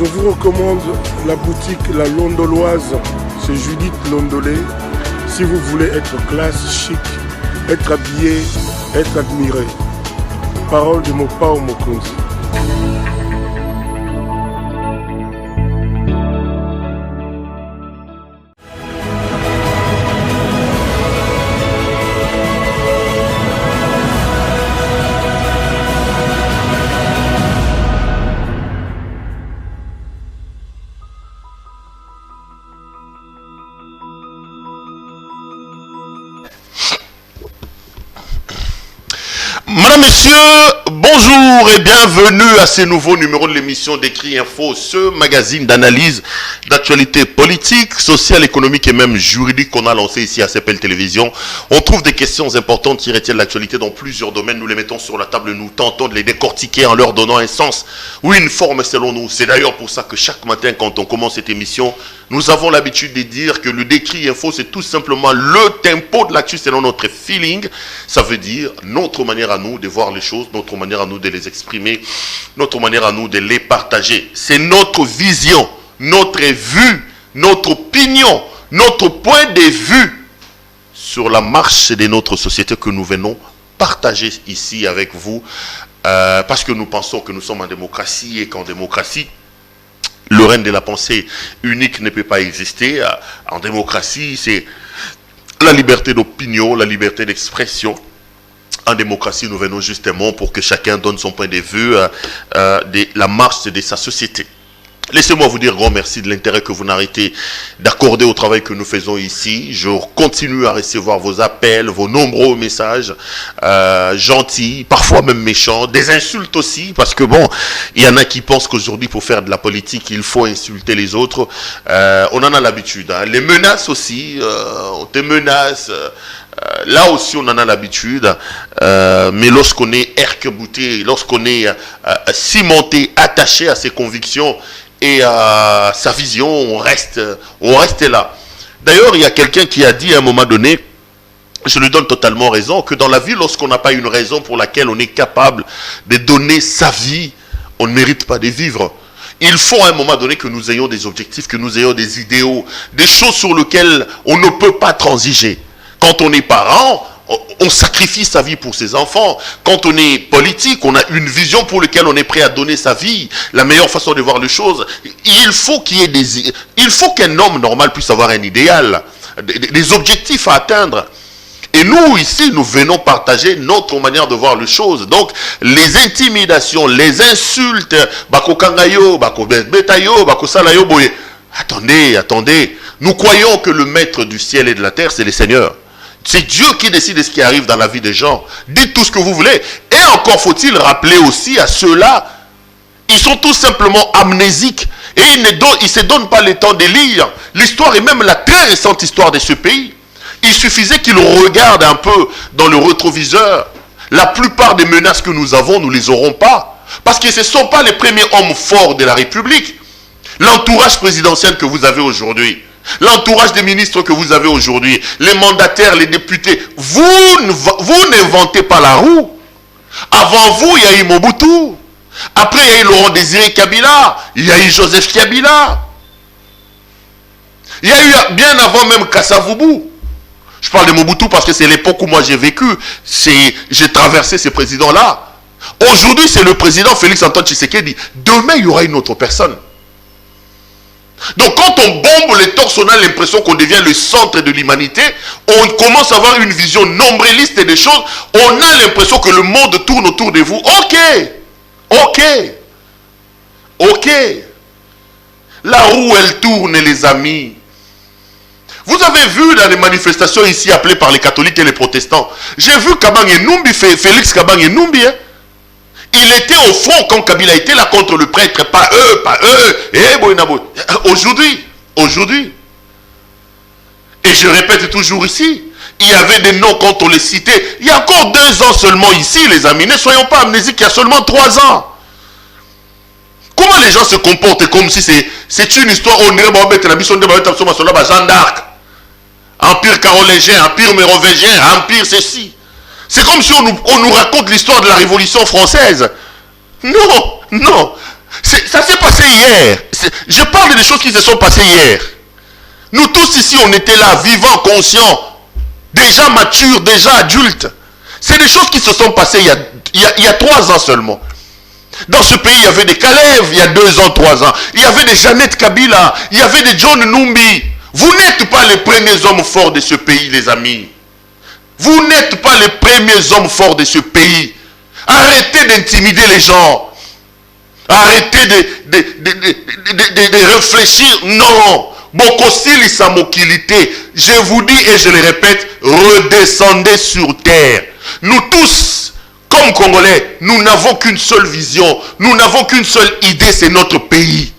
Je vous recommande la boutique La Londoloise, c'est Judith Londolé. Si vous voulez être classe, chic, être habillé, être admiré. Parole de Mopao Mokonzi. Madame, Messieurs, bonjour et bienvenue à ce nouveau numéro de l'émission d'Écrit Info, ce magazine d'analyse d'actualité politique, sociale, économique et même juridique qu'on a lancé ici à CPL Télévision. On trouve des questions importantes qui retiennent l'actualité dans plusieurs domaines. Nous les mettons sur la table, nous tentons de les décortiquer en leur donnant un sens ou une forme selon nous. C'est d'ailleurs pour ça que chaque matin, quand on commence cette émission, nous avons l'habitude de dire que le Décrit Info, c'est tout simplement le tempo de l'actu selon notre feeling. Ça veut dire notre manière à nous de voir les choses, notre manière à nous de les exprimer, notre manière à nous de les partager. C'est notre vision, notre vue, notre opinion, notre point de vue sur la marche de notre société que nous venons partager ici avec vous, parce que nous pensons que nous sommes en démocratie et qu'en démocratie, le règne de la pensée unique ne peut pas exister. En démocratie, c'est la liberté d'opinion, la liberté d'expression. En démocratie, nous venons justement pour que chacun donne son point de vue de la marche de sa société. Laissez-moi vous dire grand merci de l'intérêt que vous n'arrêtez d'accorder au travail que nous faisons ici. Je continue à recevoir vos appels, vos nombreux messages gentils, parfois même méchants, des insultes aussi, parce que bon, il y en a qui pensent qu'aujourd'hui pour faire de la politique, il faut insulter les autres. On en a l'habitude. Hein. Les menaces aussi, on te menace. Là aussi on en a l'habitude, mais lorsqu'on est arc-bouté, lorsqu'on est cimenté, attaché à ses convictions et à sa vision, on reste là. D'ailleurs, il y a quelqu'un qui a dit à un moment donné, je lui donne totalement raison, que dans la vie, lorsqu'on n'a pas une raison pour laquelle on est capable de donner sa vie, on ne mérite pas de vivre. Il faut à un moment donné que nous ayons des objectifs, que nous ayons des idéaux, des choses sur lesquelles on ne peut pas transiger. Quand on est parent, on sacrifie sa vie pour ses enfants. Quand on est politique, on a une vision pour laquelle on est prêt à donner sa vie. La meilleure façon de voir les choses, il faut qu'un homme normal puisse avoir un idéal, des objectifs à atteindre. Et nous, ici, nous venons partager notre manière de voir les choses. Donc, les intimidations, les insultes, attendez. Nous croyons que le maître du ciel et de la terre, c'est le Seigneur. C'est Dieu qui décide de ce qui arrive dans la vie des gens. Dites tout ce que vous voulez. Et encore faut-il rappeler aussi à ceux-là, ils sont tout simplement amnésiques. Et ils ne se donnent pas le temps de lire l'histoire et même la très récente histoire de ce pays. Il suffisait qu'ils regardent un peu dans le rétroviseur. La plupart des menaces que nous avons, nous ne les aurons pas. Parce que ce ne sont pas les premiers hommes forts de la République. L'entourage présidentiel que vous avez aujourd'hui, l'entourage des ministres que vous avez aujourd'hui, les mandataires, les députés, vous n'inventez pas la roue. Avant vous, il y a eu Mobutu. Après, il y a eu Laurent Désiré Kabila. Il y a eu Joseph Kabila. Il y a eu bien avant même Kasavubu. Je parle de Mobutu parce que c'est l'époque où moi j'ai vécu. J'ai traversé ces présidents-là. Aujourd'hui, c'est le président Félix Antoine Tshisekedi. Demain, il y aura une autre personne. Donc quand on bombe les torses, on a l'impression qu'on devient le centre de l'humanité. On commence à avoir une vision nombriliste des choses. On a l'impression que le monde tourne autour de vous. Ok. La roue, elle tourne, les amis. Vous avez vu dans les manifestations ici appelées par les catholiques et les protestants. J'ai vu Kabang Enumbi, Félix Kabang Enumbi. Il était au front quand Kabila était là contre le prêtre. Pas eux. Aujourd'hui. Et je répète toujours ici, il y avait des noms quand on les citait. Il y a encore 2 ans seulement ici, les amis. Ne soyons pas amnésiques, il y a seulement 3 ans. Comment les gens se comportent comme si c'est une histoire, on dirait Jeanne d'Arc, Empire carolingien, Empire mérovingien, Empire ceci. C'est comme si on nous raconte l'histoire de la Révolution française. Non. Ça s'est passé hier. je parle des choses qui se sont passées hier. Nous tous ici, on était là, vivants, conscients, déjà matures, déjà adultes. C'est des choses qui se sont passées il y a 3 ans seulement. Dans ce pays, il y avait des Kalev, il y a 2 ans, 3 ans. Il y avait des Jeannette Kabila, il y avait des John Numbi. Vous n'êtes pas les premiers hommes forts de ce pays, les amis. Vous n'êtes pas les premiers hommes forts de ce pays. Arrêtez d'intimider les gens. Arrêtez de réfléchir. Non. Bokosili samokilité. Je vous dis et je le répète, redescendez sur terre. Nous tous, comme Congolais, nous n'avons qu'une seule vision. Nous n'avons qu'une seule idée, c'est notre pays.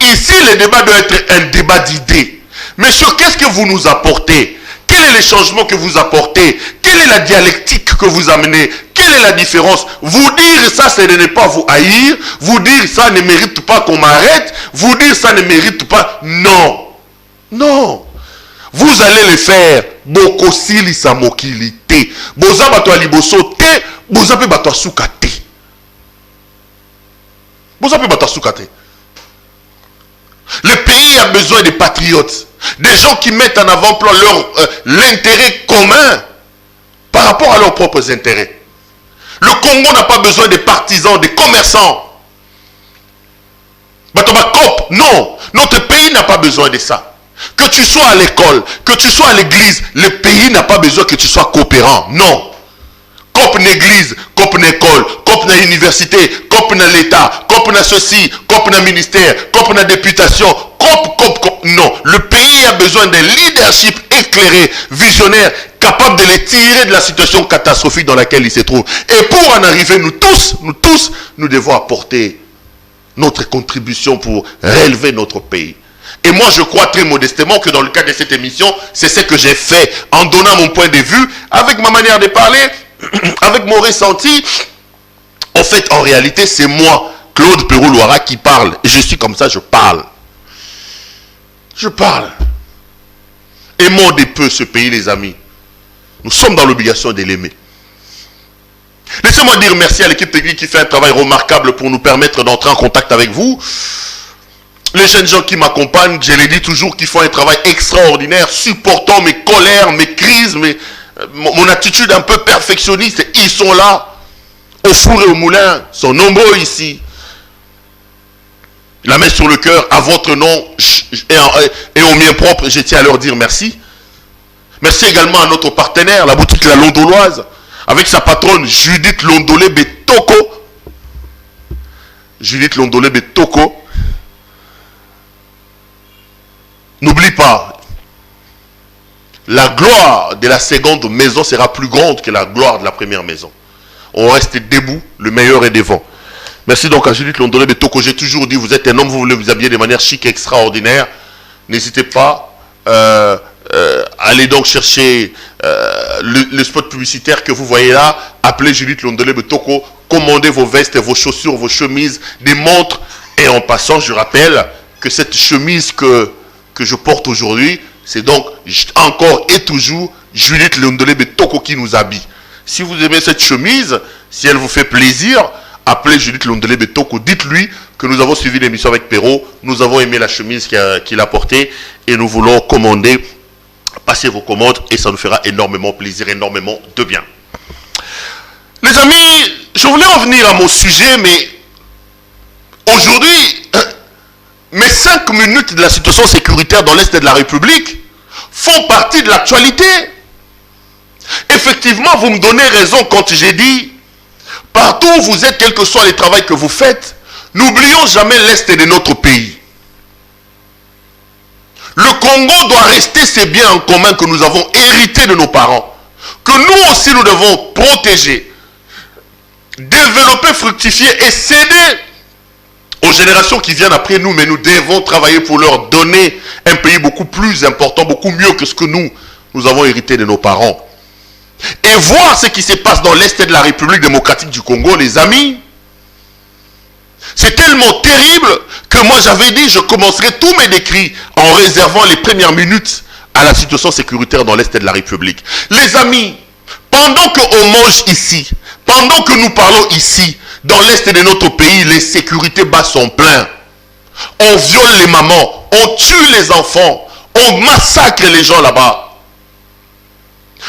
Ici, le débat doit être un débat d'idées. Mais sur qu'est-ce que vous nous apportez? Quel est le changement que vous apportez? Quelle est la dialectique que vous amenez? Quelle est la différence? Vous dire ça, ce n'est pas vous haïr. Vous dire ça ne mérite pas qu'on m'arrête. Vous dire ça ne mérite pas. Non. Non. Vous allez le faire. Bokosili sa mokilité. Boza bato aliboso te. Boza pe bato asukate. Boza pe bato asukate. Le pays a besoin de patriotes. Des gens qui mettent en avant-plan l'intérêt commun par rapport à leurs propres intérêts. Le Congo n'a pas besoin de partisans, de commerçants. Non, notre pays n'a pas besoin de ça. Que tu sois à l'école, que tu sois à l'église, le pays n'a pas besoin que tu sois coopérant. Non. Cop l'église, cop l'école, cop na université, cop na l'État, cop na ceci, cop na ministère, cop na députation, cop. Non. Le pays a besoin d'un leadership éclairé, visionnaire, capable de les tirer de la situation catastrophique dans laquelle il se trouve. Et pour en arriver, nous tous, nous devons apporter notre contribution pour relever notre pays. Et moi, je crois très modestement que dans le cadre de cette émission, c'est ce que j'ai fait en donnant mon point de vue, avec ma manière de parler, avec mon ressenti. En fait, en réalité, c'est moi, Claude Pérou-Loira, qui parle. Et je suis comme ça, je parle. Je parle. Aimons de peu ce pays, les amis. Nous sommes dans l'obligation de l'aimer. Laissez-moi dire merci à l'équipe technique qui fait un travail remarquable pour nous permettre d'entrer en contact avec vous. Les jeunes gens qui m'accompagnent, je les dis toujours, qu'ils font un travail extraordinaire, supportant mes colères, mes crises, mon attitude un peu perfectionniste. Ils sont là, au four et au moulin, sont nombreux ici. La main sur le cœur, à votre nom et au mien propre, je tiens à leur dire merci. Merci également à notre partenaire, la boutique La Londoloise, avec sa patronne Judith Londolé Betoko. Judith Londolé Betoko. N'oublie pas, la gloire de la seconde maison sera plus grande que la gloire de la première maison. On reste debout, le meilleur est devant. Merci donc à Judith Londolé Betoko. J'ai toujours dit, vous êtes un homme, vous voulez vous habiller de manière chic et extraordinaire. N'hésitez pas, allez donc chercher le spot publicitaire que vous voyez là. Appelez Judith Londolé Betoko, commandez vos vestes, vos chaussures, vos chemises, des montres. Et en passant, je rappelle que cette chemise que je porte aujourd'hui, c'est donc encore et toujours Judith Londolé Betoko qui nous habille. Si vous aimez cette chemise, si elle vous fait plaisir, appelez Judith Londolé Betoko, dites-lui que nous avons suivi l'émission avec Perrault, nous avons aimé la chemise qu'il a portée et nous voulons commander, passer vos commandes et ça nous fera énormément plaisir, énormément de bien. Les amis, je voulais revenir à mon sujet, mais aujourd'hui, mes 5 minutes de la situation sécuritaire dans l'Est de la République font partie de l'actualité. Effectivement, vous me donnez raison quand j'ai dit, partout où vous êtes, quel que soit le travail que vous faites, n'oublions jamais l'Est de notre pays. Le Congo doit rester ces biens en commun que nous avons hérités de nos parents, que nous aussi nous devons protéger, développer, fructifier et céder aux générations qui viennent après nous, mais nous devons travailler pour leur donner un pays beaucoup plus important, beaucoup mieux que ce que nous avons hérité de nos parents. Et voir ce qui se passe dans l'Est de la République démocratique du Congo, les amis, c'est tellement terrible que moi j'avais dit, je commencerai tous mes décrits en réservant les premières minutes à la situation sécuritaire dans l'Est de la République. Les amis, pendant qu'on mange ici, pendant que nous parlons ici, dans l'Est de notre pays, les sécurités bas sont pleins. on viole les mamans, on tue les enfants, on massacre les gens là-bas.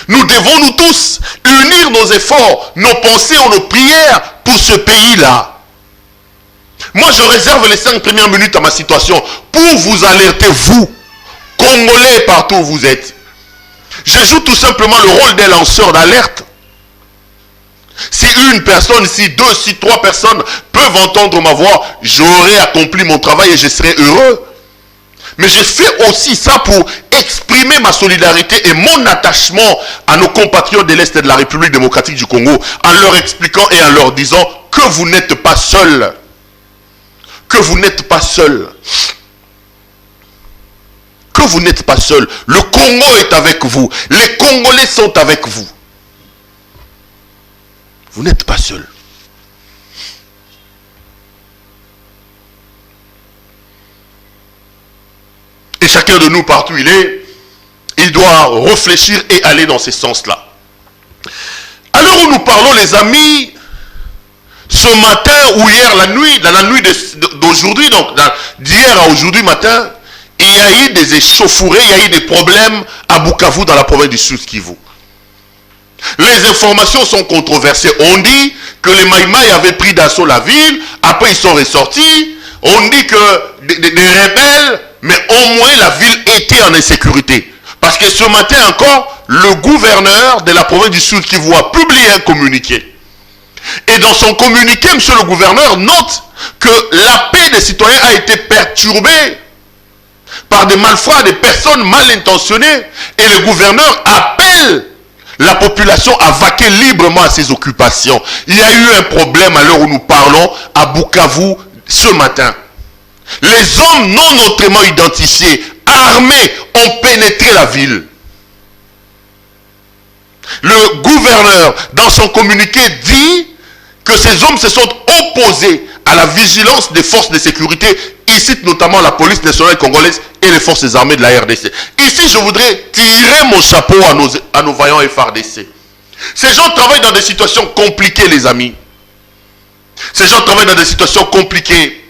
Nous devons nous tous unir nos efforts, nos pensées, nos prières pour ce pays-là. Moi, je réserve les 5 premières minutes à ma situation pour vous alerter, vous, Congolais partout où vous êtes. Je joue tout simplement le rôle des lanceurs d'alerte. Si une personne, si 2, si 3 personnes peuvent entendre ma voix, j'aurai accompli mon travail et je serai heureux. Mais je fais aussi ça pour exprimer ma solidarité et mon attachement à nos compatriotes de l'Est de la République démocratique du Congo, en leur expliquant et en leur disant que vous n'êtes pas seuls. Que vous n'êtes pas seuls. Que vous n'êtes pas seuls. Le Congo est avec vous. Les Congolais sont avec vous. Vous n'êtes pas seuls. Et chacun de nous, partout il est, il doit réfléchir et aller dans ce sens-là. À l'heure où nous parlons, les amis, ce matin ou hier, la nuit d'aujourd'hui, donc d'hier à aujourd'hui matin, il y a eu des échauffourées, il y a eu des problèmes à Bukavu dans la province du Sud-Kivu. Les informations sont controversées. On dit que les Maïmaï avaient pris d'assaut la ville, après ils sont ressortis. On dit que des rebelles, mais au moins la ville était en insécurité. Parce que ce matin encore, le gouverneur de la province du Sud-Kivu a publié un communiqué. Et dans son communiqué, monsieur le gouverneur note que la paix des citoyens a été perturbée par des malfrats, des personnes mal intentionnées. Et le gouverneur appelle la population à vaquer librement à ses occupations. Il y a eu un problème à l'heure où nous parlons à Bukavu ce matin. Les hommes non autrement identifiés, armés, ont pénétré la ville. Le gouverneur, dans son communiqué, dit que ces hommes se sont opposés à la vigilance des forces de sécurité. Il cite notamment la police nationale congolaise et les forces armées de la RDC. Ici, je voudrais tirer mon chapeau à nos vaillants FARDC. Ces gens travaillent dans des situations compliquées, les amis. Ces gens travaillent dans des situations compliquées.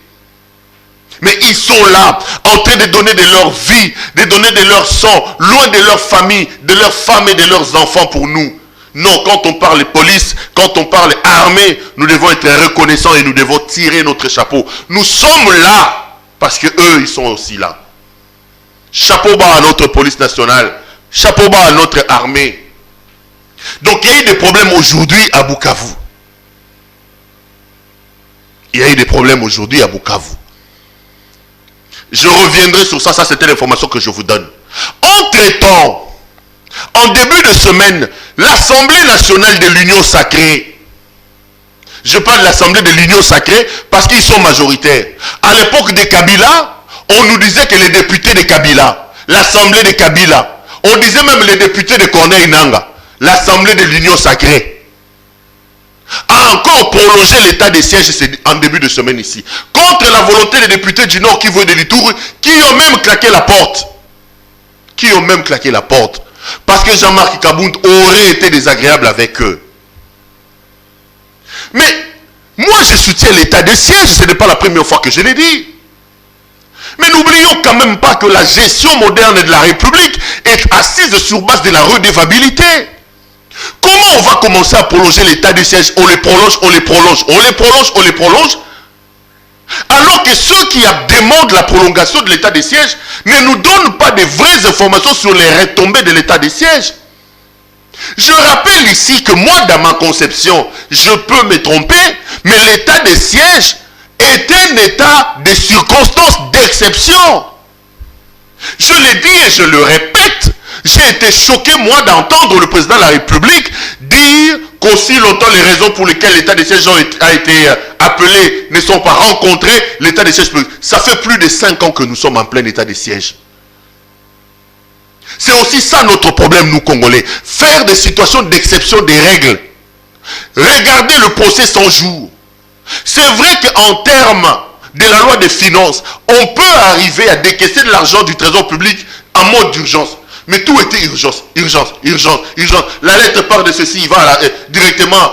Mais ils sont là, en train de donner de leur vie, de donner de leur sang, loin de leur famille, de leurs femmes et de leurs enfants pour nous. Non, quand on parle police, quand on parle armée, nous devons être reconnaissants et nous devons tirer notre chapeau. Nous sommes là, parce que eux, ils sont aussi là. Chapeau bas à notre police nationale, chapeau bas à notre armée. Donc il y a eu des problèmes aujourd'hui à Bukavu. Il y a eu des problèmes aujourd'hui à Bukavu. Je reviendrai sur ça, ça c'était l'information que je vous donne. Entre-temps, en début de semaine, l'Assemblée nationale de l'Union sacrée, je parle de l'Assemblée de l'Union sacrée parce qu'ils sont majoritaires. À l'époque de Kabila, on nous disait que les députés de Kabila, l'Assemblée de Kabila, on disait même les députés de Corneille Nangaa, l'Assemblée de l'Union sacrée, a encore prolongé l'état de siège en début de semaine ici. Contre la volonté des députés du Nord Kivu et de l'Ituri, qui ont même claqué la porte. Qui ont même claqué la porte. Parce que Jean-Marc Kabound aurait été désagréable avec eux. Mais, moi je soutiens l'état de siège, ce n'est pas la première fois que je l'ai dit. Mais n'oublions quand même pas que la gestion moderne de la République est assise sur base de la redevabilité. Comment on va commencer à prolonger l'état de siège? On les prolonge, on les prolonge, on les prolonge, on les prolonge. Alors que ceux qui demandent la prolongation de l'état de siège ne nous donnent pas de vraies informations sur les retombées de l'état de siège. Je rappelle ici que moi, dans ma conception, je peux me tromper, mais l'état de siège est un état de circonstances d'exception. Je l'ai dit et je le répète. J'ai été choqué, moi, d'entendre le président de la République dire qu'aussi longtemps les raisons pour lesquelles l'état de siège a été appelé ne sont pas rencontrées, l'état de siège, ça fait plus de 5 ans que nous sommes en plein état de siège. C'est aussi ça notre problème, nous Congolais. Faire des situations d'exception des règles. Regardez le procès 100 jours. C'est vrai qu'en termes de la loi des finances, on peut arriver à décaisser de l'argent du trésor public en mode d'urgence. Mais tout était urgence, urgence, urgence, urgence. La lettre part de ceci, il va directement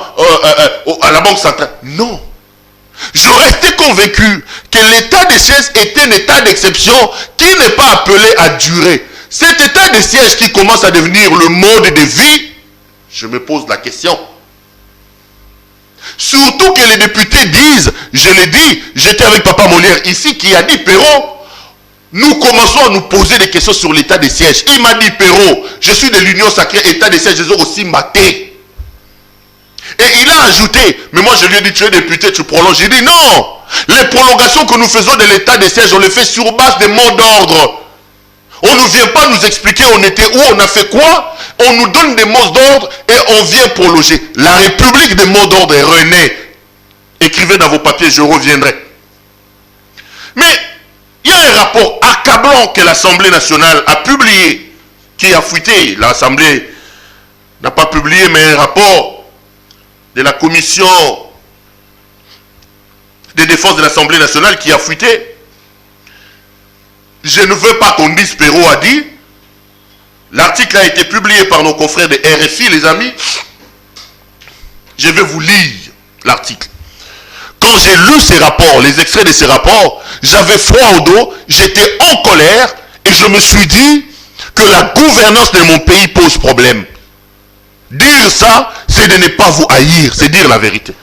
à la banque centrale. Non. je restais convaincu que l'état de siège était un état d'exception qui n'est pas appelé à durer. Cet état de siège qui commence à devenir le mode de vie, je me pose la question. Surtout que les députés disent, je l'ai dit, j'étais avec Papa Molière ici qui a dit, Perrault, nous commençons à nous poser des questions sur l'état de siège. Il m'a dit, Perrault, je suis de l'Union sacrée, état de siège, je les ai aussi matés. Et il a ajouté, mais moi je lui ai dit, tu es député, tu prolonges. J'ai dit, non, les prolongations que nous faisons de l'état de siège, on les fait sur base des mots d'ordre. On ne vient pas nous expliquer on était où, on a fait quoi. On nous donne des mots d'ordre et on vient prolonger. La République des mots d'ordre est renée. Écrivez dans vos papiers, je reviendrai. Mais il y a un rapport accablant que l'Assemblée nationale a publié, qui a fuité. L'Assemblée n'a pas publié, mais un rapport de la commission de défense de l'Assemblée nationale qui a fuité. Je ne veux pas qu'on dise Perrault a dit. L'article a été publié par nos confrères de RFI, les amis. Je vais vous lire l'article. Quand j'ai lu ces rapports, les extraits de ces rapports, j'avais froid au dos, j'étais en colère et je me suis dit que la gouvernance de mon pays pose problème. Dire ça, c'est de ne pas vous haïr, c'est dire la vérité.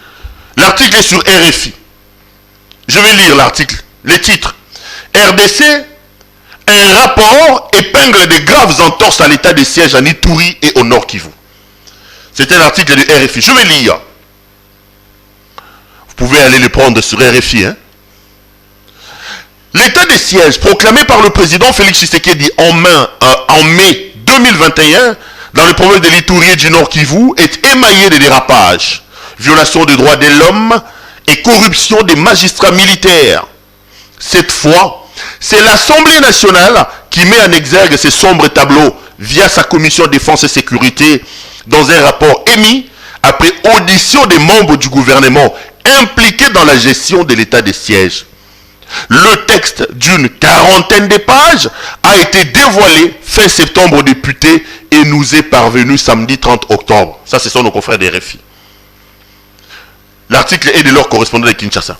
L'article est sur RFI. Je vais lire l'article, les titres. RDC, un rapport épingle de graves entorses à l'état de siège en Ituri et au Nord Kivu. C'était l'article de RFI. Je vais lire. Vous pouvez aller le prendre sur RFI. Hein? L'état de siège proclamé par le président Félix Tshisekedi en mai 2021 dans le province de l'Ituri et du Nord Kivu est émaillé de dérapages, violations des droits de l'homme et corruption des magistrats militaires. Cette fois, c'est l'Assemblée nationale qui met en exergue ces sombres tableaux via sa commission défense et sécurité dans un rapport émis après audition des membres du gouvernement impliqués dans la gestion de l'état de siège. Le texte d'une quarantaine de pages a été dévoilé fin septembre aux députés et nous est parvenu samedi 30 octobre. Ça, ce sont nos confrères des RFI. L'article est de leur correspondant de Kinshasa.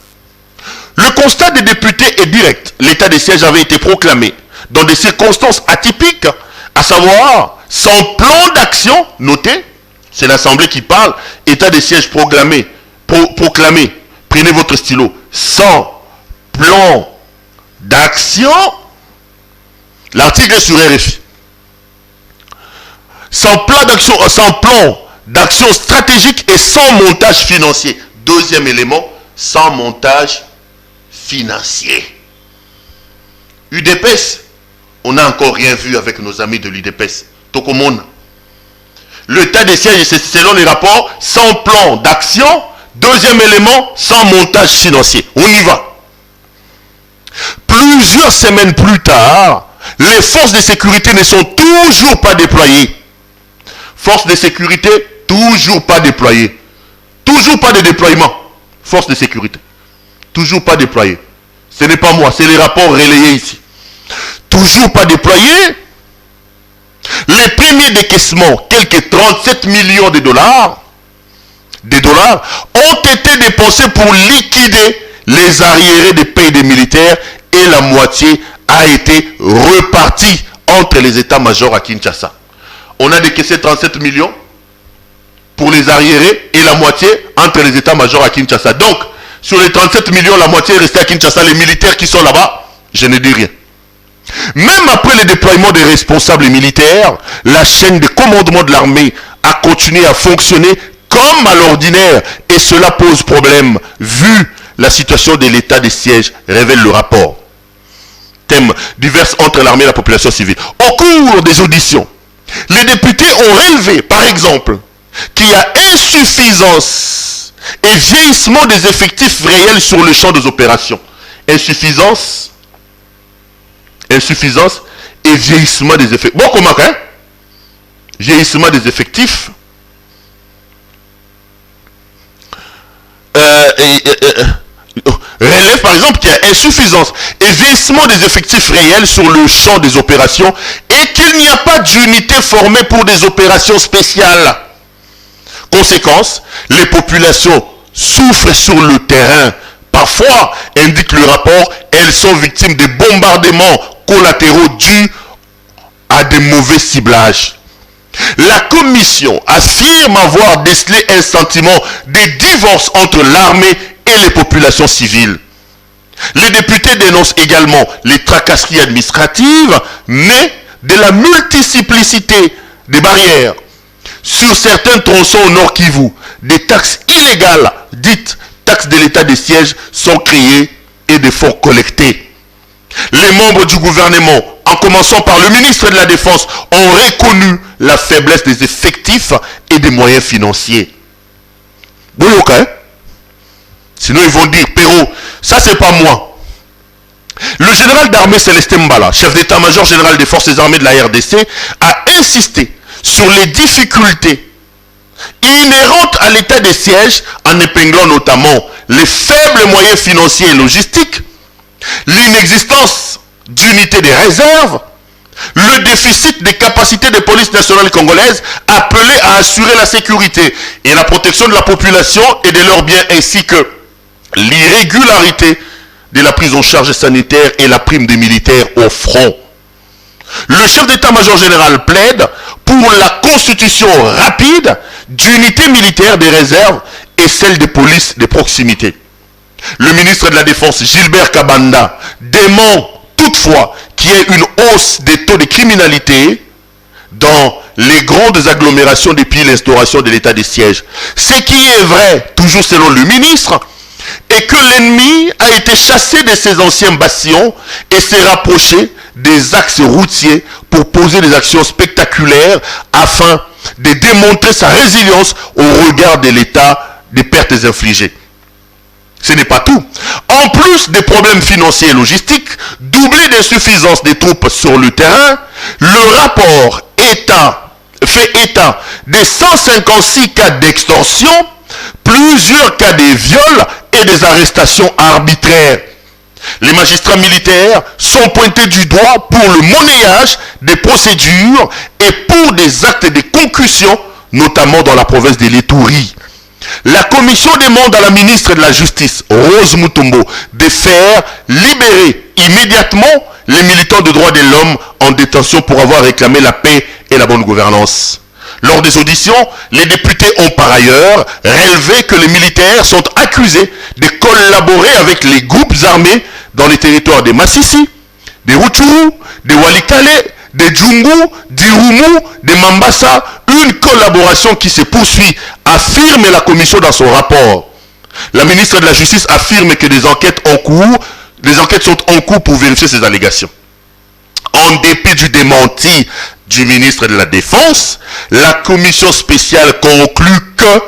Le constat des députés est direct. L'état de siège avait été proclamé dans des circonstances atypiques, à savoir sans plan d'action, notez, c'est l'Assemblée qui parle, état de siège proclamé, prenez votre stylo, sans plan d'action, l'article est sur RFI. Sans plan d'action stratégique et sans montage financier. Deuxième élément, sans montage financier. UDPS, on n'a encore rien vu avec nos amis de l'UDPS. Tokomona. L'état des sièges, c'est selon les rapports, sans plan d'action. Deuxième élément, sans montage financier. On y va. Plusieurs semaines plus tard, les forces de sécurité ne sont toujours pas déployées. Forces de sécurité, toujours pas déployées. Toujours pas de déploiement. Forces de sécurité. Toujours pas déployées. Ce n'est pas moi, c'est les rapports relayés ici. Toujours pas déployés. Les premiers décaissements, quelques 37 millions de dollars, ont été dépensés pour liquider les arriérés des pays des militaires et la moitié a été repartie entre les états-majors à Kinshasa. On a décaissé 37 millions pour les arriérés et la moitié entre les états-majors à Kinshasa. Donc, sur les 37 millions, la moitié est restée à Kinshasa. Les militaires qui sont là-bas, je ne dis rien. Même après le déploiement des responsables militaires, la chaîne de commandement de l'armée a continué à fonctionner comme à l'ordinaire. Et cela pose problème, vu la situation de l'état de siège, révèle le rapport. Thèmes divers entre l'armée et la population civile. Au cours des auditions, les députés ont relevé, par exemple, qu'il y a insuffisance et vieillissement des effectifs réels sur le champ des opérations. Insuffisance et vieillissement des effectifs. Bon, comment, hein? Vieillissement des effectifs. Relève par exemple qu'il y a insuffisance et vieillissement des effectifs réels sur le champ des opérations et qu'il n'y a pas d'unité formée pour des opérations spéciales. Conséquence, les populations souffrent sur le terrain Parfois, indique le rapport, elles sont victimes de bombardements collatéraux dus à des mauvais ciblages. La commission affirme avoir décelé un sentiment de divorce entre l'armée et les populations civiles. Les députés dénoncent également les tracasseries administratives nées de la multiplicité des barrières. Sur certains tronçons au Nord Kivu, des taxes illégales, dites taxes de l'état de siège, sont créées et des fonds collectés. Les membres du gouvernement, en commençant par le ministre de la Défense, ont reconnu la faiblesse des effectifs et des moyens financiers. Bon, ok. Sinon, ils vont dire, Perrault, ça c'est pas moi. Le général d'armée Célestin Mbala, chef d'état-major général des forces armées de la RDC, a insisté sur les difficultés inhérentes à l'état de siège en épinglant notamment les faibles moyens financiers et logistiques, l'inexistence d'unités de réserve, le déficit des capacités de police nationale congolaise appelées à assurer la sécurité et la protection de la population et de leurs biens, ainsi que l'irrégularité de la prise en charge sanitaire et la prime des militaires au front. Le chef d'état-major général plaide pour la constitution rapide d'unités militaires des réserves et celle des polices de proximité. Le ministre de la Défense, Gilbert Kabanda, dément toutefois qu'il y ait une hausse des taux de criminalité dans les grandes agglomérations depuis l'instauration de l'état de siège. Ce qui est vrai, toujours selon le ministre, est que l'ennemi a été chassé de ses anciens bastions et s'est rapproché des axes routiers pour poser des actions spectaculaires afin de démontrer sa résilience au regard de l'état des pertes infligées. Ce n'est pas tout. En plus des problèmes financiers et logistiques, doublés d'insuffisance des troupes sur le terrain, le rapport fait état de 156 cas d'extorsion, plusieurs cas de viols et des arrestations arbitraires. Les magistrats militaires sont pointés du doigt pour le monnayage des procédures et pour des actes de concussion, notamment dans la province de l'Ituri. La commission demande à la ministre de la Justice, Rose Mutombo, de faire libérer immédiatement les militants des droits de l'homme en détention pour avoir réclamé la paix et la bonne gouvernance. Lors des auditions, les députés ont par ailleurs relevé que les militaires sont accusés de collaborer avec les groupes armés dans les territoires des Massissi, des Rutshuru, des Walikale, des Djungu, d'Irumu, des Mambasa, une collaboration qui se poursuit, affirme la commission dans son rapport. La ministre de la Justice affirme que des enquêtes sont en cours pour vérifier ces allégations. En dépit du démenti du ministre de la Défense, la commission spéciale conclut que,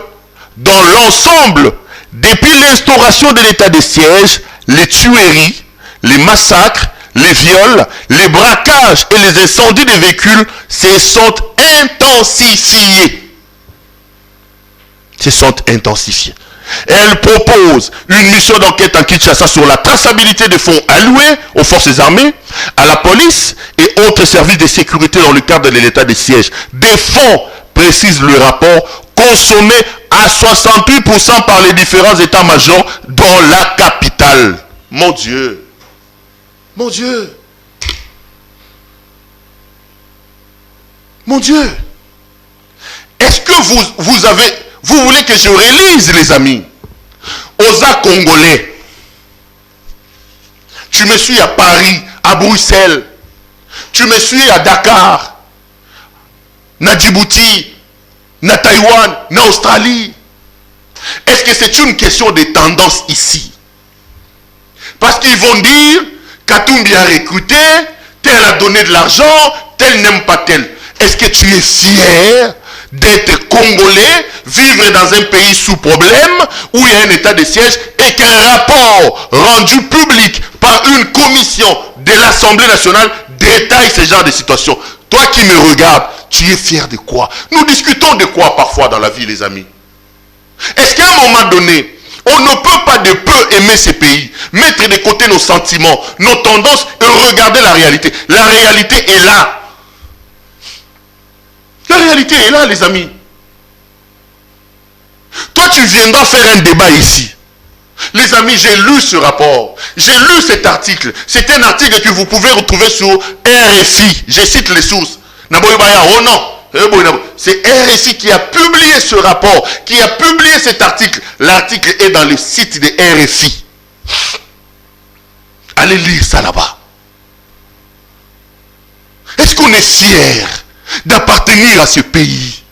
dans l'ensemble, depuis l'instauration de l'état de siège, les tueries, les massacres, les viols, les braquages et les incendies des véhicules se sont intensifiés. Elle propose une mission d'enquête en Kinshasa sur la traçabilité des fonds alloués aux forces armées, à la police et autres services de sécurité dans le cadre de l'état de siège. Des fonds, précise le rapport, consommés à 68% par les différents états-majors dans la capitale. Mon Dieu. Mon Dieu. Mon Dieu. Est-ce que vous voulez que je relise, les amis? Osa Congolais. Tu me suis à Paris, à Bruxelles. Tu me suis à Dakar, na Djibouti, na Taïwan, na Australie. Est-ce que c'est une question de tendance ici? Parce qu'ils vont dire, Katumbi a recruté, tel a donné de l'argent, tel n'aime pas tel. Est-ce que tu es fier d'être Congolais, vivre dans un pays sous problème, où il y a un état de siège, et qu'un rapport rendu public par une commission de l'Assemblée nationale détaille ce genre de situation? Toi qui me regardes, tu es fier de quoi? Nous discutons de quoi parfois dans la vie, les amis? Est-ce qu'à un moment donné, on ne peut pas de peu aimer ces pays, mettre de côté nos sentiments, nos tendances et regarder la réalité? La réalité est là. La réalité est là, les amis. Toi, tu viendras faire un débat ici. Les amis, j'ai lu ce rapport. J'ai lu cet article. C'est un article que vous pouvez retrouver sur RFI. Je cite les sources. Oh non. C'est RFI qui a publié ce rapport, qui a publié cet article. L'article est dans le site de RFI. Allez lire ça là-bas. Est-ce qu'on est fier d'appartenir à ce pays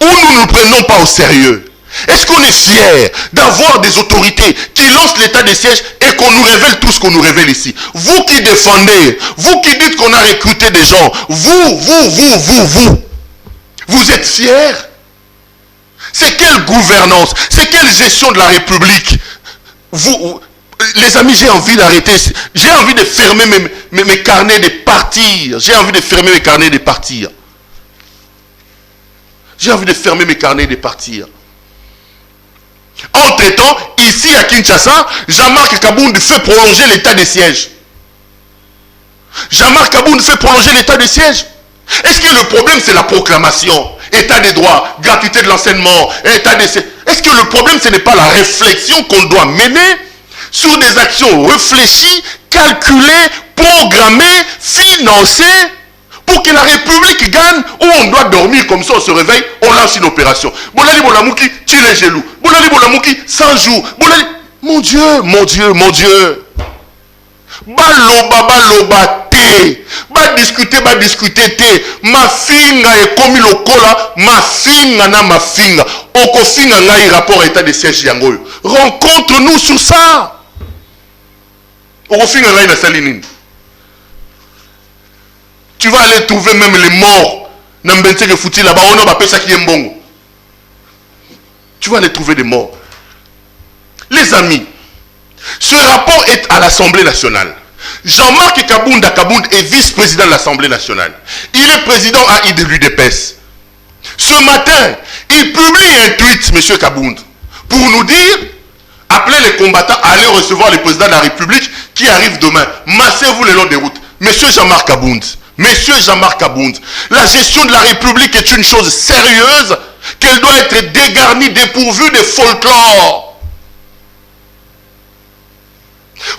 où nous ne nous prenons pas au sérieux? Est-ce qu'on est fier d'avoir des autorités qui lancent l'état de siège et qu'on nous révèle tout ce qu'on nous révèle ici? Vous qui défendez, vous qui dites qu'on a recruté des gens, vous êtes fiers? C'est quelle gouvernance? C'est quelle gestion de la République? Les amis, j'ai envie d'arrêter. J'ai envie de fermer mes carnets de partir. J'ai envie de fermer mes carnets de partir. J'ai envie de fermer mes carnets de partir. Entre-temps, ici à Kinshasa, Jean-Marc Kabound fait prolonger l'état de siège. Jean-Marc Kabound fait prolonger l'état de siège. Est-ce que le problème c'est la proclamation? État des droits, gratuité de l'enseignement, état de siège. Est-ce que le problème ce n'est pas la réflexion qu'on doit mener sur des actions réfléchies, calculées, programmées, financées, pour que la République gagne, où on doit dormir comme ça, on se réveille, on lance une opération. Bolali Bolamouki, tire les genoux. Bolali Bolamouki, 100 jours. Bolali... Mon Dieu, mon Dieu, mon Dieu. Baloba, te. Discuter, te. Ma finga est comme le cola, ma finga na ma finga. Oko finga ngai rapport état de siège yangoyo. Rencontre-nous sur ça. Oko finga ngai na salinine. Tu vas aller trouver même les morts. Tu vas aller trouver des morts. Les amis, ce rapport est à l'Assemblée nationale. Jean-Marc Kabound est vice-président de l'Assemblée nationale. Il est président AI de l'UDPS. Ce matin, il publie un tweet, M. Kabound, pour nous dire, appelez les combattants à aller recevoir le président de la République qui arrive demain. Massez-vous le long des routes. Monsieur Jean-Marc Kabound, la gestion de la République est une chose sérieuse, qu'elle doit être dégarnie, dépourvue de folklore.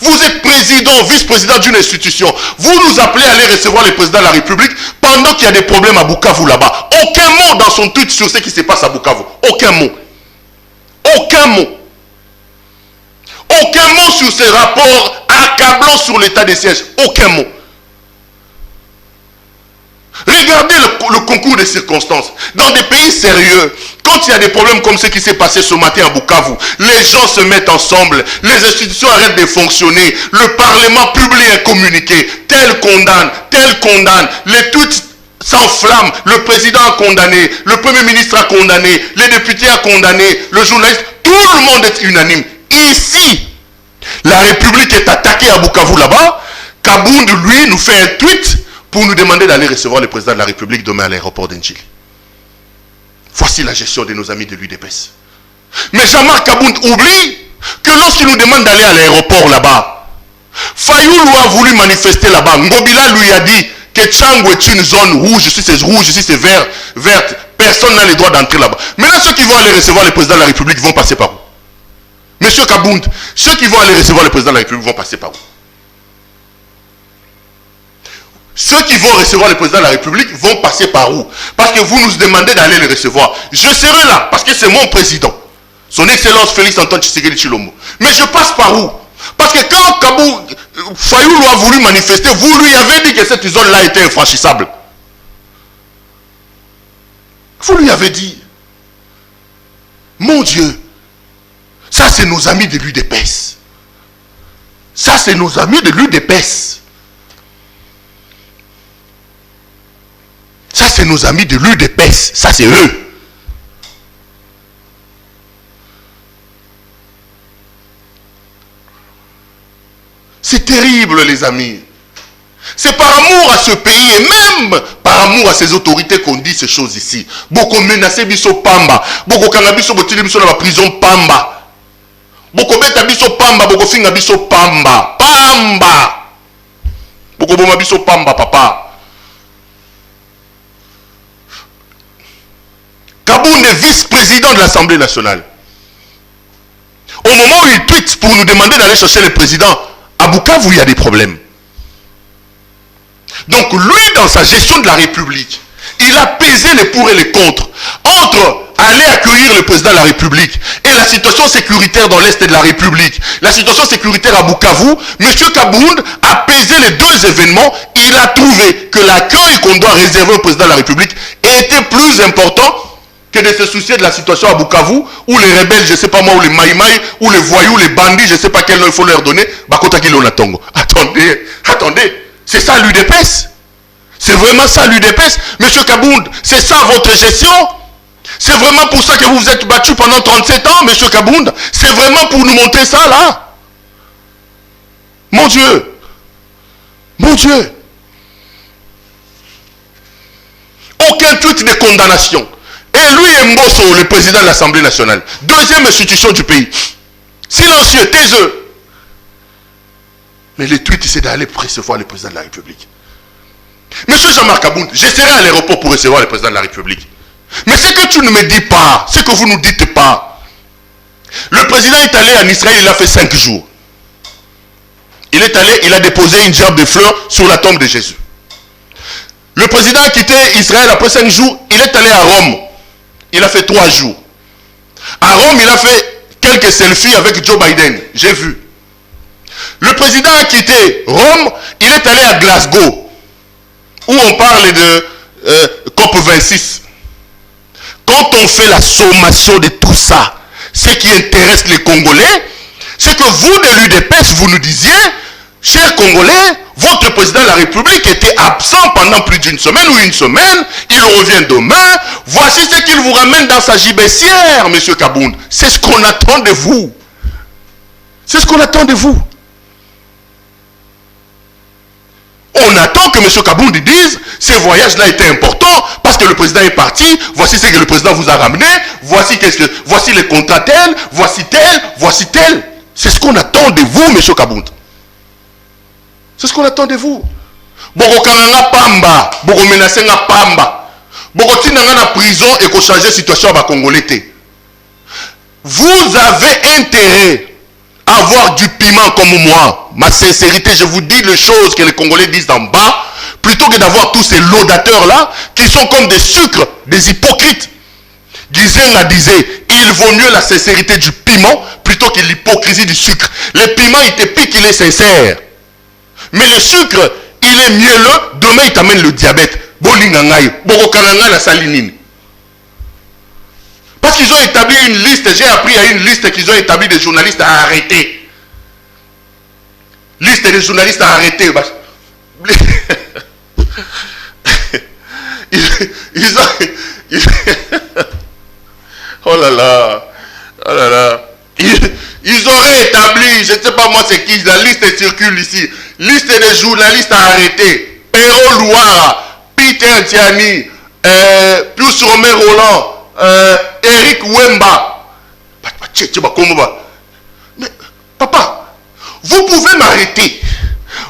Vous êtes président, vice-président d'une institution. Vous nous appelez à aller recevoir le président de la République pendant qu'il y a des problèmes à Bukavu là-bas. Aucun mot dans son tweet sur ce qui se passe à Bukavu. Aucun mot. Aucun mot. Aucun mot sur ces rapports accablants sur l'état des sièges. Aucun mot. Regardez le concours des circonstances. Dans des pays sérieux, quand il y a des problèmes comme ce qui s'est passé ce matin à Bukavu, les gens se mettent ensemble, les institutions arrêtent de fonctionner, le Parlement publie un communiqué, tel condamne, les tweets s'enflamment, le président a condamné, le premier ministre a condamné, les députés a condamné, le journaliste, tout le monde est unanime. Ici, la République est attaquée à Bukavu là-bas, Kabound, lui, nous fait un tweet pour nous demander d'aller recevoir le président de la République demain à l'aéroport d'Njili. Voici la gestion de nos amis de l'UDPS. Mais Jean-Marc Kabound oublie que lorsqu'il nous demande d'aller à l'aéroport là-bas, Fayoulou a voulu manifester là-bas. Ngobila lui a dit que Tchangou est une zone rouge, ici c'est verte. Personne n'a le droit d'entrer là-bas. Maintenant, ceux qui vont aller recevoir le président de la République vont passer par où? Monsieur Kabound, ceux qui vont aller recevoir le président de la République vont passer par où? Ceux qui vont recevoir le président de la République vont passer par où? Parce que vous nous demandez d'aller le recevoir. Je serai là parce que c'est mon président. Son Excellence Félix Antoine Tshisekedi Tshilombo. Mais je passe par où? Parce que quand Fayoulou a voulu manifester, vous lui avez dit que cette zone-là était infranchissable. Vous lui avez dit. Mon Dieu. Ça c'est nos amis de l'UDPS. Ça c'est nos amis de l'UDPS. Ça, c'est nos amis de l'UDPS. Ça, c'est eux. C'est terrible, les amis. C'est par amour à ce pays et même par amour à ces autorités qu'on dit ces choses ici. Beaucoup menacé biso pamba. Beaucoup kangabiso botili biso dans la prison pamba. Beaucoup beta biso pamba. Beaucoup finga biso pamba. Pamba. Beaucoup boma biso pamba, papa. Kabound est vice-président de l'Assemblée nationale. au moment où il tweet pour nous demander d'aller chercher le président, à Bukavu, il y a des problèmes. Donc lui, dans sa gestion de la République, il a pesé les pour et les contre entre aller accueillir le président de la République et la situation sécuritaire dans l'Est de la République, la situation sécuritaire à Bukavu. M. Kabound a pesé les deux événements. Il a trouvé que l'accueil qu'on doit réserver au président de la République était plus important que de se soucier de la situation à Bukavu, où les rebelles, je ne sais pas moi, ou les maïmaï, ou les voyous, les bandits, je ne sais pas quel nom il faut leur donner, attendez, c'est ça l'UDPS? C'est vraiment ça l'UDPS? Monsieur Kabound, c'est ça votre gestion? C'est vraiment pour ça que vous vous êtes battu pendant 37 ans, monsieur Kabound? C'est vraiment pour nous montrer ça, là? Mon Dieu! Mon Dieu! Aucun tweet de condamnation. Et lui et Mbosso, le président de l'Assemblée nationale, deuxième institution du pays, silencieux, taiseux. Mais le tweet, c'est d'aller recevoir le président de la République. Monsieur Jean-Marc Kabound, je serai à l'aéroport pour recevoir le président de la République. Mais ce que tu ne me dis pas, ce que vous ne nous dites pas, le président est allé en Israël, il a fait 5 jours. Il est allé, il a déposé une gerbe de fleurs sur la tombe de Jésus. Le président a quitté Israël après 5 jours, il est allé à Rome. Il a fait 3 jours. À Rome, il a fait quelques selfies avec Joe Biden. J'ai vu. Le président a quitté Rome, il est allé à Glasgow, où on parle de COP26. Quand on fait la sommation de tout ça, ce qui intéresse les Congolais, c'est que vous de l'UDPS, vous nous disiez, chers Congolais, votre président de la République était absent pendant plus d'une semaine ou une semaine, il revient demain, voici ce qu'il vous ramène dans sa gibecière, monsieur Kabound. C'est ce qu'on attend de vous. C'est ce qu'on attend de vous. On attend que M. Kabound dise, ce voyage-là était important parce que le président est parti, voici ce que le président vous a ramené, voici les contrats tels, voici tel. C'est ce qu'on attend de vous, M. Kabound. C'est ce qu'on attend de vous. Boko kananga pamba, boko menacenga pamba, boko tinanga na prison et qu'on change la situation à Congolais. Vous avez intérêt à avoir du piment comme moi. Ma sincérité, je vous dis les choses que les Congolais disent d'en bas, plutôt que d'avoir tous ces laudateurs-là, qui sont comme des sucres, des hypocrites. Gizenga disait, il vaut mieux la sincérité du piment, plutôt que l'hypocrisie du sucre. Le piment, il te pique, il est sincère. Mais le sucre, il est mielleux, demain il t'amène le diabète. Parce qu'ils ont établi une liste, j'ai appris à une liste qu'ils ont établi des journalistes à arrêter. Liste des journalistes à arrêter. Oh là là. Ils auraient établi, je ne sais pas moi c'est qui, la liste circule ici. Liste des journalistes à arrêter. Péro Louara, Peter Tiani, Pius Romain Roland, Eric Wemba. Mais papa, vous pouvez m'arrêter.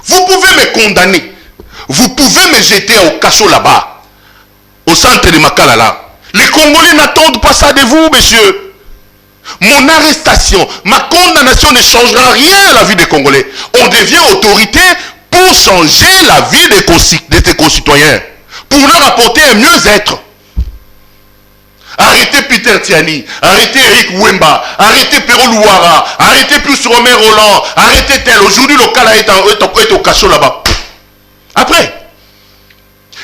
Vous pouvez me condamner. Vous pouvez me jeter au cachot là-bas. Au centre de Makalala. Les Congolais n'attendent pas ça de vous, monsieur. Mon arrestation, ma condamnation ne changera rien à la vie des Congolais. On devient autorité pour changer la vie de tes concitoyens. Pour leur apporter un mieux-être. Arrêtez Peter Tiani, arrêtez Eric Wemba, arrêtez Péro Louara, arrêtez plus Romain Roland, arrêtez tel. Aujourd'hui, le cas est au cachot là-bas. Après,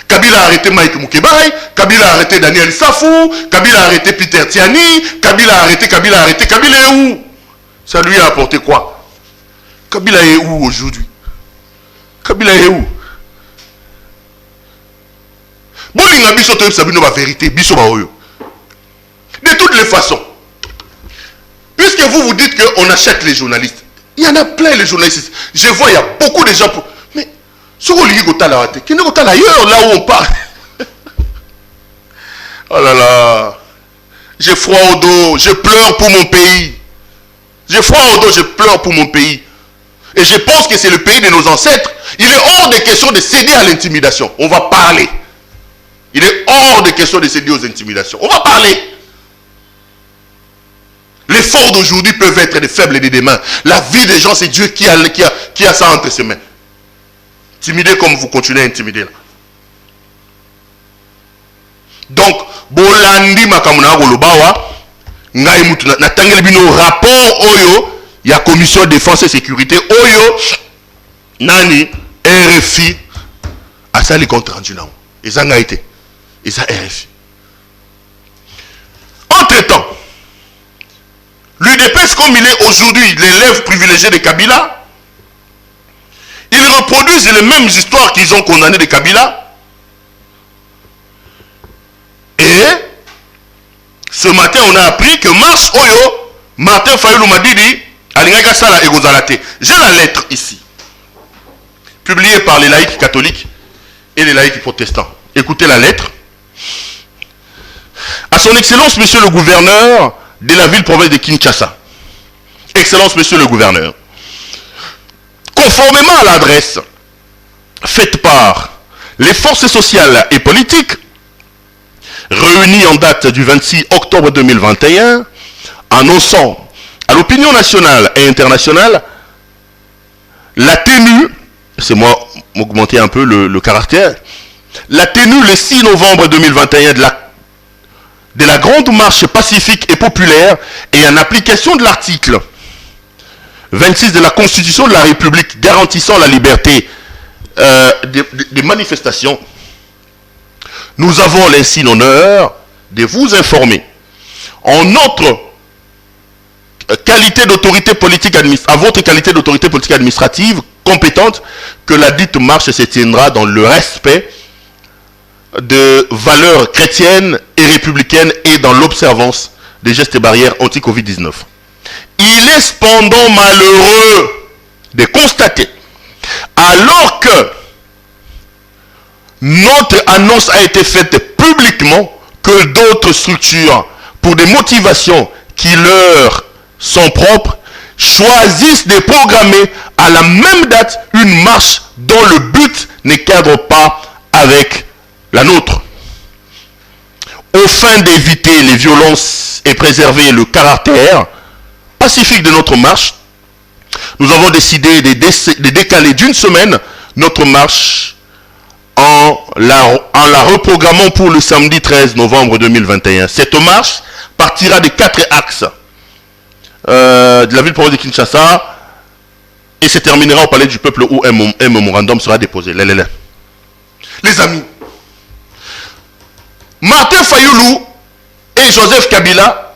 Kabila a arrêté Mike Moukebaï, Kabila a arrêté Daniel Safou, Kabila a arrêté Peter Tiani, Kabila a arrêté, Kabila est où? Ça lui a apporté quoi? Kabila est où aujourd'hui? Kabila est où? Bolinga biso to sabino ba vérité, biso ba oyo. De toutes les façons, puisque vous dites qu'on achète les journalistes, il y en a plein les journalistes. Je vois, il y a beaucoup de gens pour... Mais, sur le qui n'est pas ailleurs, là où on parle. Oh là là. J'ai froid au dos, je pleure pour mon pays. J'ai froid au dos, je pleure pour mon pays. Et je pense que c'est le pays de nos ancêtres. Il est hors de question de céder à l'intimidation. On va parler. Il est hors de question de céder aux intimidations. On va parler. Les efforts d'aujourd'hui peuvent être des faibles et des demain. La vie des gens, c'est Dieu qui a ça entre ses mains. Intimidé comme vous continuez à intimider là. Donc, bolandi makamuna golobawa, ngai mutu na tangeli bino rapport oyo ya commission défense et sécurité oyo nani RFI a ça les comptes rendus là. Et ça a été. Et ça RFI. Entre-temps, l'UDPS comme il est aujourd'hui l'élève privilégié de Kabila, ils reproduisent les mêmes histoires qu'ils ont condamnées de Kabila. Et ce matin, on a appris que Mars Oyo, Martin Fayoulou Madidi, Alingaga Sala Egozalate. J'ai la lettre ici, publiée par les laïcs catholiques et les laïcs protestants. Écoutez la lettre. À son Excellence, Monsieur le Gouverneur de la ville-province de Kinshasa. Excellence, Monsieur le Gouverneur. Conformément à l'adresse faite par les forces sociales et politiques, réunies en date du 26 octobre 2021, annonçant à l'opinion nationale et internationale la tenue, c'est moi m'augmenter un peu le caractère, la tenue le 6 novembre 2021 de la grande marche pacifique et populaire et en application de l'article 26 de la Constitution de la République garantissant la liberté des manifestations, nous avons ainsi l'honneur de vous informer en notre qualité d'autorité politique administrative, à votre qualité d'autorité politique administrative compétente, que la dite marche se tiendra dans le respect de valeurs chrétiennes et républicaines et dans l'observance des gestes et barrières anti-Covid-19. Il est cependant malheureux de constater, alors que notre annonce a été faite publiquement, que d'autres structures, pour des motivations qui leur sont propres, choisissent de programmer à la même date une marche dont le but ne cadre pas avec la nôtre. Au fin d'éviter les violences et préserver le caractère pacifique de notre marche, nous avons décidé de décaler d'une semaine notre marche en la reprogrammant pour le samedi 13 novembre 2021. Cette marche partira des 4 axes de la ville-province de Kinshasa et se terminera au palais du peuple où un mémorandum sera déposé. Les amis, Martin Fayoulou et Joseph Kabila,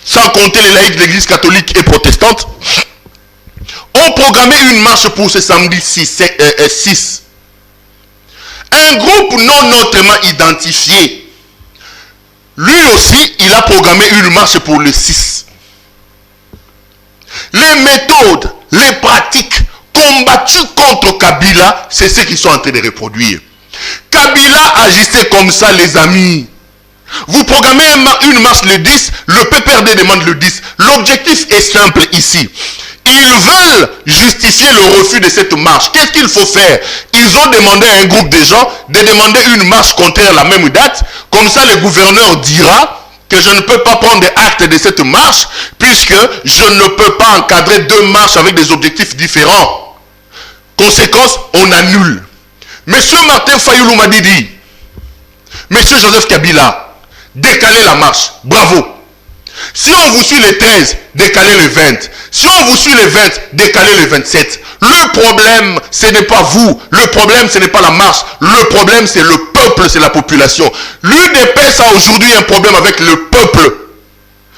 sans compter les laïcs de l'église catholique et protestante, ont programmé une marche pour ce samedi 6. Un groupe non autrement identifié, lui aussi, il a programmé une marche pour le 6. Les méthodes, les pratiques combattues contre Kabila, c'est ce qu'ils sont en train de reproduire. Kabila agissait comme ça, les amis. Vous programmez une marche le 10, le PPRD demande le 10. L'objectif est simple ici. Ils veulent justifier le refus de cette marche. Qu'est-ce qu'il faut faire? Ils ont demandé à un groupe de gens de demander une marche contraire à la même date. Comme ça, le gouverneur dira que je ne peux pas prendre acte de cette marche puisque je ne peux pas encadrer 2 marches avec des objectifs différents. Conséquence, on annule. Monsieur Martin Fayoulou Madidi, Monsieur Joseph Kabila, décalez la marche. Bravo. Si on vous suit le 13, décalez le 20. Si on vous suit le 20, décalez le 27. Le problème, ce n'est pas vous. Le problème, ce n'est pas la marche. Le problème, c'est le peuple, c'est la population. L'UDPS a aujourd'hui un problème avec le peuple.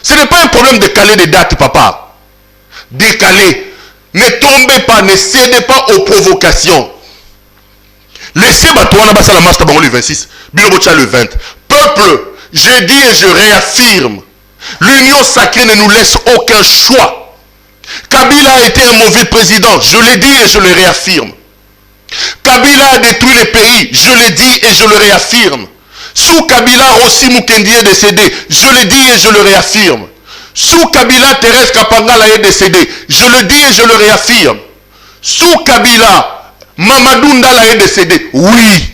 Ce n'est pas un problème de caler des dates, papa. Décalez. Ne tombez pas, ne cédez pas aux provocations. Laissez Batouana Bassa la marche le 26. Bilobocha le 20. Peuple, je dis et je réaffirme. L'union sacrée ne nous laisse aucun choix. Kabila a été un mauvais président, je l'ai dit et je le réaffirme. Kabila a détruit le pays, je l'ai dit et je le réaffirme. Sous Kabila, Rossi Mukendi est décédé, je l'ai dit et je le réaffirme. Sous Kabila, Thérèse Kapangala est décédée, je le dis et je le réaffirme. Sous Kabila, Mamadou Ndala est décédé, oui.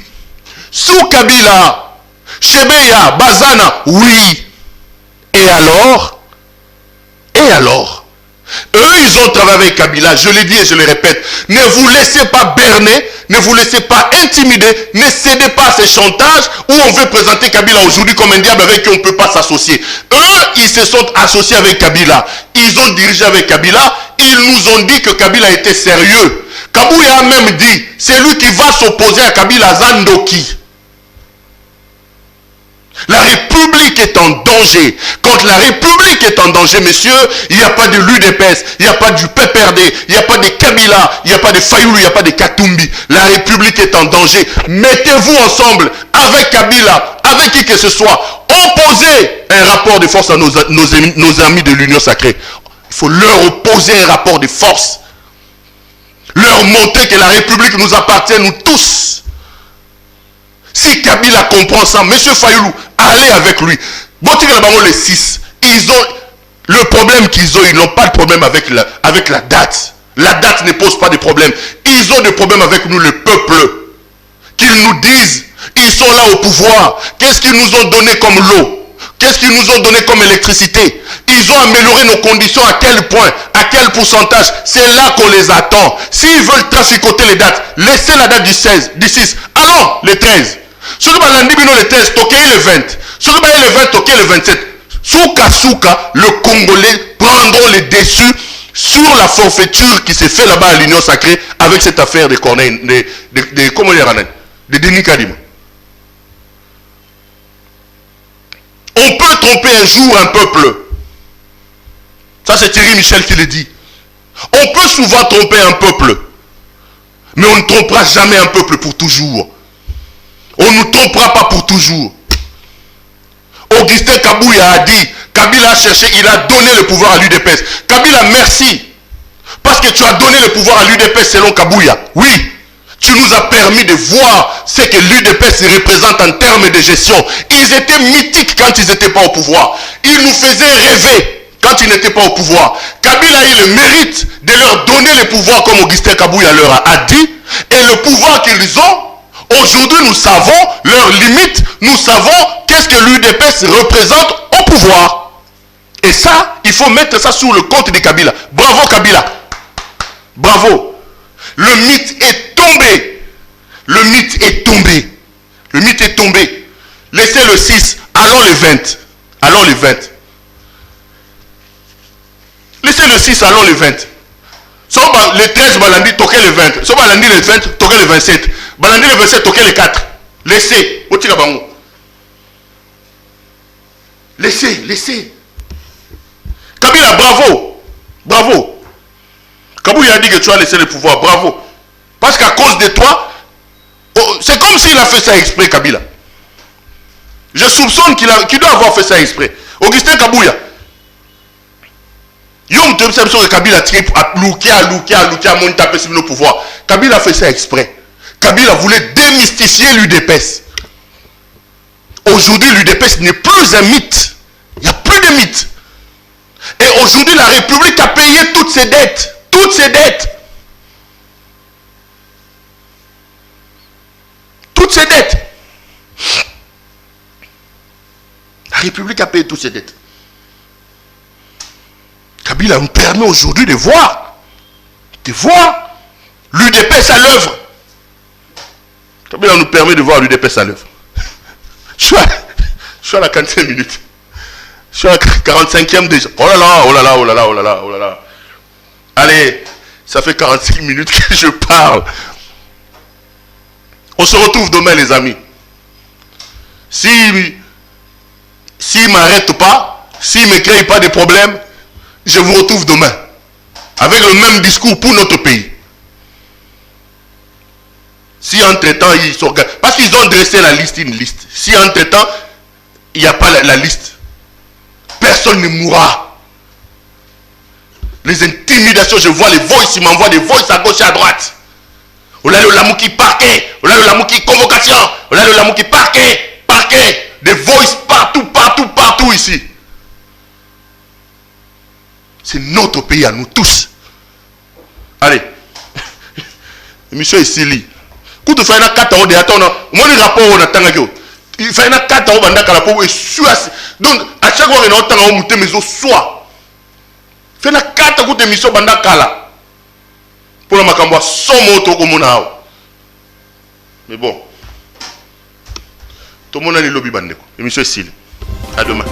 Sous Kabila, Chebeya, Bazana, oui. Et alors, Et alors? Eux, ils ont travaillé avec Kabila, je l'ai dit et je le répète. Ne vous laissez pas berner, ne vous laissez pas intimider, ne cédez pas à ces chantages où on veut présenter Kabila aujourd'hui comme un diable avec qui on ne peut pas s'associer. Eux, ils se sont associés avec Kabila. Ils ont dirigé avec Kabila. Ils nous ont dit que Kabila était sérieux. Kabouya a même dit, c'est lui qui va s'opposer à Kabila Zandoki. La République est en danger. Quand la République est en danger, messieurs, il n'y a pas de l'UDPS, il n'y a pas du PPRD, il n'y a pas de Kabila, il n'y a pas de Fayoulou, il n'y a pas de Katumbi. La République est en danger. Mettez-vous ensemble avec Kabila, avec qui que ce soit. Opposez un rapport de force à nos amis de l'Union sacrée. Il faut leur opposer un rapport de force. Leur montrer que la République nous appartient, nous tous. Si Kabila comprend ça, M. Fayoulou, allez avec lui. Les 6, ils ont le problème qu'ils ont, ils n'ont pas de problème avec la date. La date ne pose pas de problème. Ils ont des problèmes avec nous, le peuple. Qu'ils nous disent, ils sont là au pouvoir. Qu'est-ce qu'ils nous ont donné comme l'eau? Qu'est-ce qu'ils nous ont donné comme électricité? Ils ont amélioré nos conditions à quel point? À quel pourcentage? C'est là qu'on les attend. S'ils veulent traficoter les dates, laissez la date du 16, du 6. Allons, le 13. Ce que le 13, toquez le 20. Ce que le 20, toquez le 27. Souka, le Congolais prendront les déçus sur la forfaiture qui s'est fait là-bas à l'Union sacrée avec cette affaire de Corneille, comment dire, de Denis Kadima. On peut tromper un jour un peuple. Ça, c'est Thierry Michel qui le dit. On peut souvent tromper un peuple. Mais on ne trompera jamais un peuple pour toujours. On ne nous trompera pas pour toujours. Augustin Kabouya a dit, Kabila a cherché, il a donné le pouvoir à l'UDPS. Kabila, merci. Parce que tu as donné le pouvoir à l'UDPS selon Kabouya. Oui. Tu nous as permis de voir ce que l'UDPS représente en termes de gestion. Ils étaient mythiques quand ils n'étaient pas au pouvoir. Ils nous faisaient rêver quand ils n'étaient pas au pouvoir. Kabila a eu le mérite de leur donner le pouvoir comme Augustin Kabouya leur a dit. Et le pouvoir qu'ils ont, aujourd'hui nous savons leurs limites. Nous savons qu'est-ce que l'UDPS représente au pouvoir. Et ça, il faut mettre ça sur le compte de Kabila. Bravo Kabila. Bravo. Le mythe est tombé. Le mythe est tombé. Le mythe est tombé. Laissez le 6. Allons le 20. Allons le 20. Laissez le 6. Allons le 20. Le 13, Balandi, toquez le 20. So Balandi le 20, toquez le 27. Balandi le 27, toquez le 4. Laissez. Laissez. Kabila, bravo. Bravo. Kabouya a dit que tu as laissé le pouvoir, bravo. Parce qu'à cause de toi, c'est comme s'il a fait ça exprès, Kabila. Je soupçonne qu'il doit avoir fait ça exprès. Augustin Kabouya. Kabila a monté sur le pouvoir. Kabila a fait ça exprès. Kabila voulait démystifier l'UDPS. Aujourd'hui, l'UDPS n'est plus un mythe. Il n'y a plus de mythe. Et aujourd'hui, la République a payé toutes ses dettes. Toutes ses dettes. Toutes ses dettes. La République a payé toutes ses dettes. Kabila nous permet aujourd'hui de voir l'UDPS à l'œuvre. Kabila nous permet de voir l'UDPS à l'œuvre. Je suis à la 40e minute. Je suis à la 45e déjà. Oh là là. Allez, ça fait 45 minutes que je parle. On se retrouve demain, les amis. S'il ne m'arrête pas, s'il ne me crée pas de problème, je vous retrouve demain. Avec le même discours pour notre pays. Si entre-temps, ils s'organisent. Parce qu'ils ont dressé la liste, une liste. Si entre-temps, il n'y a pas la liste, personne ne mourra. Les intimidations, je vois les voices, ils m'envoient des voices à gauche et à droite. Olala le Lamouki parquet, olala le Lamouki convocation, olala le Lamouki parquet. Des voices partout ici. C'est notre pays à nous tous. Allez. Monsieur Essili. Quand tu fais un 4 ans de attendre, moi le rapport on attend que il fait un 4 ans pendant que la pauvre est donc à chaque fois qu'on entend on monter mais au soit Fais na 4 coups d'émission banda kala. Pour la makambo somo to komunao. Mais bon. Tout le monde a les lobby bandeko. Émission est style. À demain.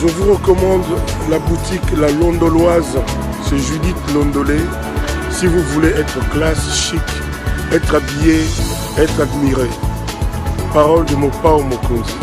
Je vous recommande la boutique La Londoloise, c'est Judith Londolé. Si vous voulez être classe, chic, être habillé, être admiré. Parole de Mopao Mokonzi.